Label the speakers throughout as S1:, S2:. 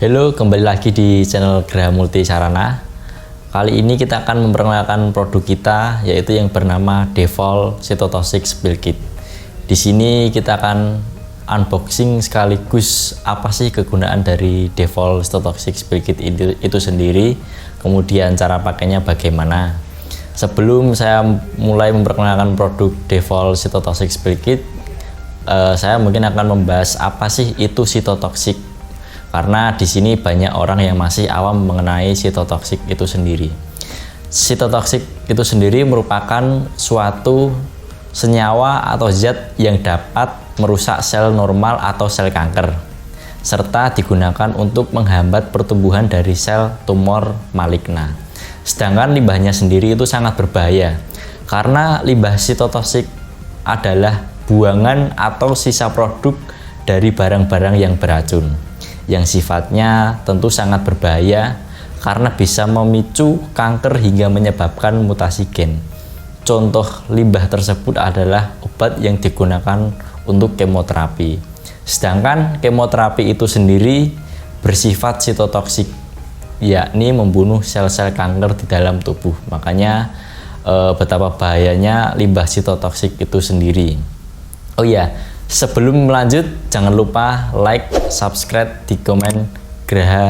S1: Halo, kembali lagi di channel Graha Multi Sarana. Kali ini kita akan memperkenalkan produk kita, yaitu yang bernama Devol Cytotoxic Spill Kit. Di sini kita akan unboxing sekaligus apa sih kegunaan dari Devol Cytotoxic Spill Kit itu sendiri, kemudian cara pakainya bagaimana. Sebelum saya mulai memperkenalkan produk Devol Cytotoxic Spill Kit, saya mungkin akan membahas apa sih itu cytotoxic. Karena di sini banyak orang yang masih awam mengenai cytotoxic itu sendiri. Cytotoxic itu sendiri merupakan suatu senyawa atau zat yang dapat merusak sel normal atau sel kanker, serta digunakan untuk menghambat pertumbuhan dari sel tumor maligna. Sedangkan limbahnya sendiri itu sangat berbahaya, karena limbah cytotoxic adalah buangan atau sisa produk dari barang-barang yang beracun, yang sifatnya tentu sangat berbahaya karena bisa memicu kanker hingga menyebabkan mutasi gen. Contoh limbah tersebut adalah obat yang digunakan untuk kemoterapi. Sedangkan kemoterapi itu sendiri bersifat sitotoksik, yakni membunuh sel-sel kanker di dalam tubuh. Makanya betapa bahayanya limbah sitotoksik itu sendiri. Oh iya, sebelum melanjut, jangan lupa like, subscribe, di komen Graha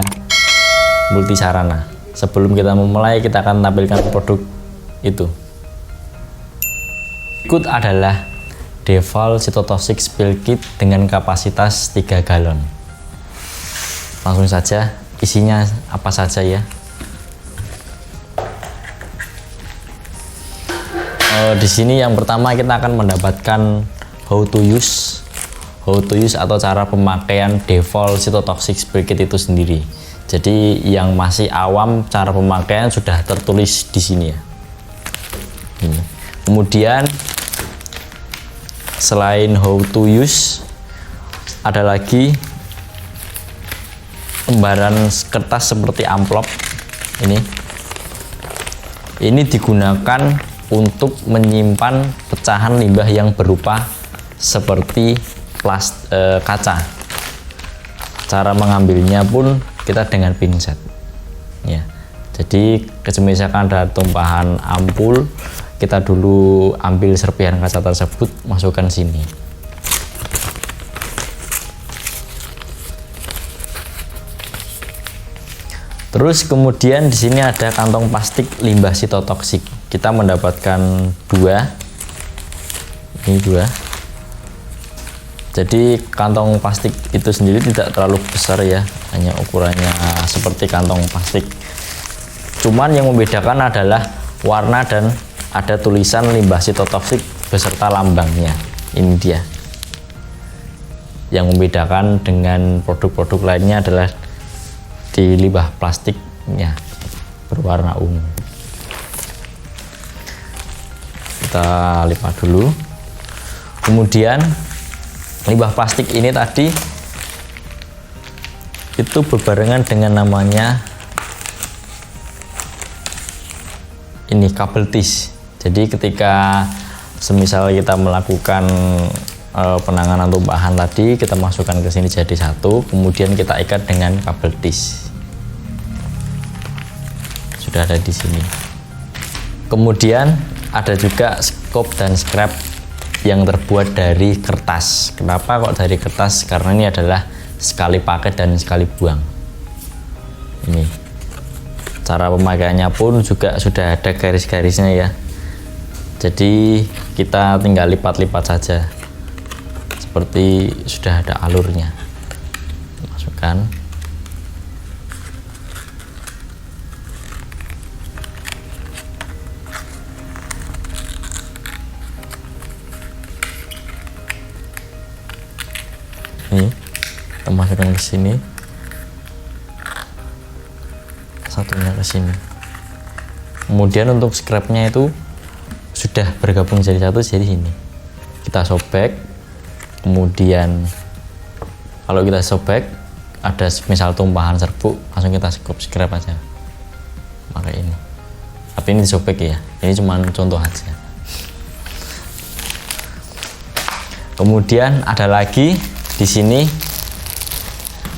S1: Multi Sarana. Sebelum kita memulai, kita akan tampilkan produk itu. Berikut adalah Devol Cytotoxic Spill Kit dengan kapasitas 3 galon. Langsung saja, isinya apa saja ya. Di sini yang pertama kita akan mendapatkan how to use atau cara pemakaian Devol Cytotoxic Spill Kit itu sendiri. Jadi yang masih awam cara pemakaian sudah tertulis di sini ya. Ini. Kemudian selain how to use, ada lagi lembaran kertas seperti amplop ini. Ini digunakan untuk menyimpan pecahan limbah yang berupa seperti kaca. Cara mengambilnya pun kita dengan pinset ya. Jadi misalkan ada tumpahan ampul, kita dulu ambil serpihan kaca tersebut, masukkan sini. Terus kemudian di sini ada kantong plastik limbah sitotoksik. Kita mendapatkan dua. Jadi kantong plastik itu sendiri tidak terlalu besar ya, hanya ukurannya seperti kantong plastik. Cuman yang membedakan adalah warna dan ada tulisan limbah sitotoksik beserta lambangnya. Ini dia. Yang membedakan dengan produk-produk lainnya adalah di limbah plastiknya berwarna ungu. Kita lipat dulu. Kemudian limbah plastik ini tadi itu berbarengan dengan namanya ini kabel tis. Jadi ketika semisal kita melakukan penanganan tumpahan tadi, kita masukkan ke sini jadi satu, kemudian kita ikat dengan kabel tis. Sudah ada di sini. Kemudian ada juga skop dan scrap yang terbuat dari kertas. Kenapa kok dari kertas? Karena ini adalah sekali pakai dan sekali buang. Ini cara pemakaiannya pun juga sudah ada garis-garisnya ya. Jadi kita tinggal lipat-lipat saja, seperti sudah ada alurnya. Masukkan. Ini kita masukkan ke sini, satunya ke sini. Kemudian untuk scrapnya itu sudah bergabung jadi satu, jadi ini kita sobek. Kemudian kalau kita sobek ada misal tumpahan serbuk, langsung kita scrap aja pakai ini. Tapi ini disobek ya, ini cuma contoh aja. Kemudian ada lagi di sini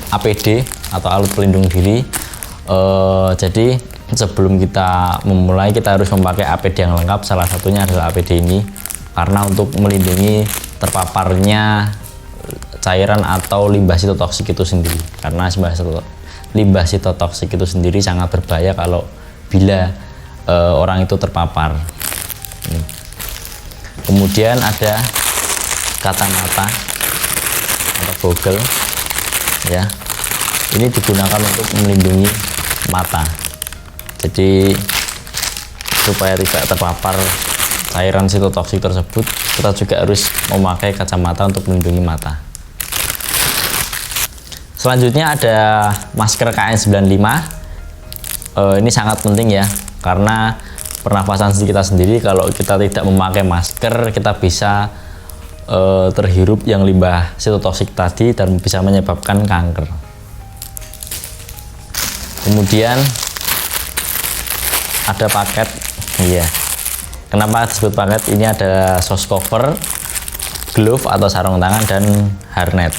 S1: APD atau alat pelindung diri. Jadi sebelum kita memulai, kita harus memakai APD yang lengkap. Salah satunya adalah APD ini, karena untuk melindungi terpaparnya cairan atau limbah sitotoksik itu sendiri. Karena limbah sitotoksik itu sendiri sangat berbahaya kalau bila orang itu terpapar. Kemudian ada kacamata atau goggle, ya. Ini digunakan untuk melindungi mata. Jadi supaya tidak terpapar cairan sitotoksik tersebut, kita juga harus memakai kacamata untuk melindungi mata. Selanjutnya ada masker KN95. Ini sangat penting ya, karena pernafasan kita sendiri, kalau kita tidak memakai masker, kita bisa terhirup yang limbah sitotoksik tadi dan bisa menyebabkan kanker. Kemudian ada paket, iya. Kenapa disebut paket? Ini ada sos cover, glove atau sarung tangan, dan hairnet.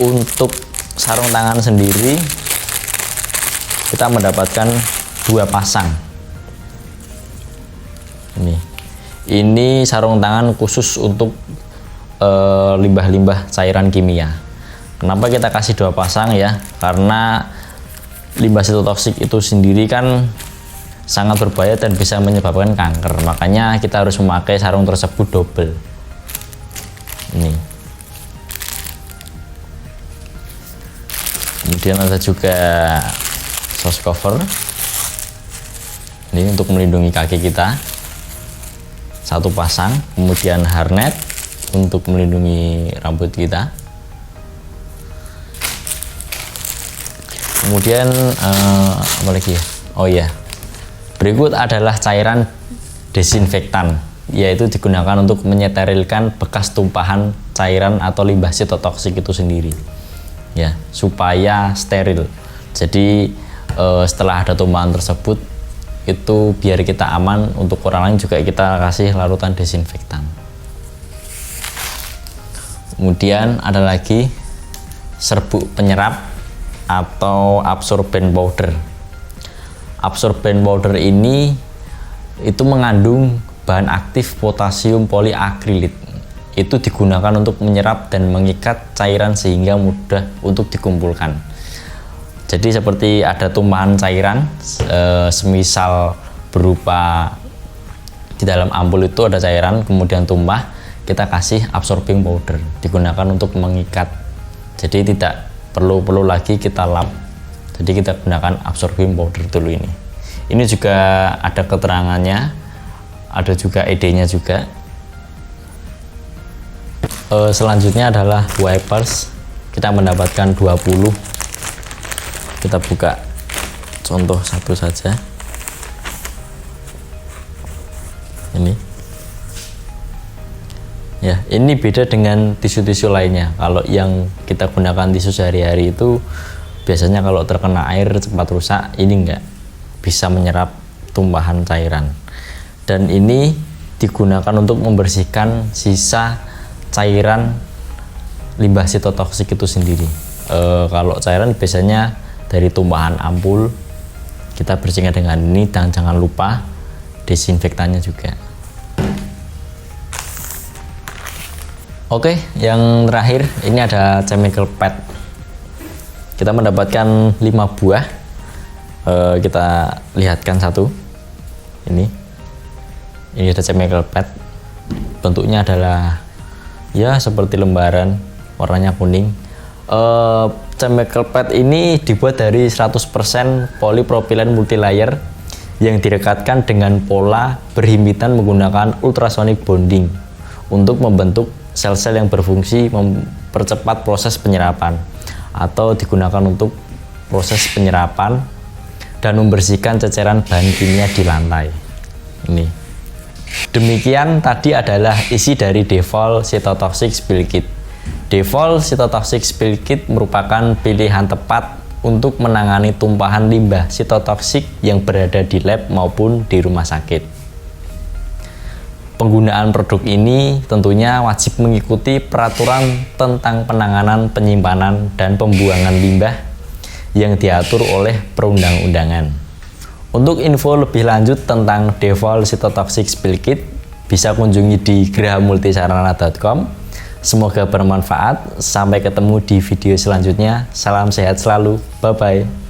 S1: Untuk sarung tangan sendiri kita mendapatkan 2 pasang. Ini sarung tangan khusus untuk limbah-limbah cairan kimia. Kenapa kita kasih 2 pasang ya? Karena limbah sitotoksik itu sendiri kan sangat berbahaya dan bisa menyebabkan kanker. Makanya kita harus memakai sarung tersebut double. Ini. Kemudian ada juga sos cover. Ini untuk melindungi kaki kita. 1 pasang. Kemudian hairnet untuk melindungi rambut kita. Kemudian apa lagi ya? Oh iya, berikut adalah cairan desinfektan, yaitu digunakan untuk menyeterilkan bekas tumpahan cairan atau limbah sitotoksik itu sendiri, ya, supaya steril. Jadi setelah ada tumpahan tersebut, itu biar kita aman, untuk orang lain juga kita kasih larutan desinfektan. Kemudian ada lagi serbuk penyerap atau absorben powder. Absorben powder ini itu mengandung bahan aktif potasium poliakrilit. Itu digunakan untuk menyerap dan mengikat cairan sehingga mudah untuk dikumpulkan. Jadi seperti ada tumpahan cairan, semisal berupa di dalam ampul itu ada cairan kemudian tumpah, kita kasih absorbing powder, digunakan untuk mengikat. Jadi tidak perlu lagi kita lap, jadi kita gunakan absorbing powder dulu. Ini juga ada keterangannya, ada juga ED-nya juga. Selanjutnya adalah wipers. Kita mendapatkan 20. Kita buka contoh satu saja. Ini ya, ini beda dengan tisu-tisu lainnya. Kalau yang kita gunakan tisu sehari-hari itu biasanya kalau terkena air cepat rusak, ini enggak, bisa menyerap tumpahan cairan. Dan ini digunakan untuk membersihkan sisa cairan limbah sitotoksik itu sendiri. Kalau cairan biasanya dari tumpahan ampul, kita bersihkan dengan ini, dan jangan lupa desinfektannya juga. Oke, yang terakhir ini ada chemical pad. Kita mendapatkan 5 buah. Kita lihatkan satu. Ini ada chemical pad. Bentuknya adalah ya seperti lembaran, warnanya kuning. Chemical pad ini dibuat dari 100% polipropilen multilayer yang direkatkan dengan pola berhimpitan menggunakan ultrasonic bonding untuk membentuk sel-sel yang berfungsi mempercepat proses penyerapan, atau digunakan untuk proses penyerapan dan membersihkan ceceran bahan kimia di lantai. Ini. Demikian tadi adalah isi dari Dettol Cytotoxic Spill Kit. Dettol Cytotoxic Spill Kit merupakan pilihan tepat untuk menangani tumpahan limbah sitotoksik yang berada di lab maupun di rumah sakit. Penggunaan produk ini tentunya wajib mengikuti peraturan tentang penanganan, penyimpanan, dan pembuangan limbah yang diatur oleh perundang-undangan. Untuk info lebih lanjut tentang Dettol Cytotoxic Spill Kit, bisa kunjungi di grahamultisarana.com. Semoga bermanfaat. Sampai ketemu di video selanjutnya. Salam sehat selalu. Bye-bye.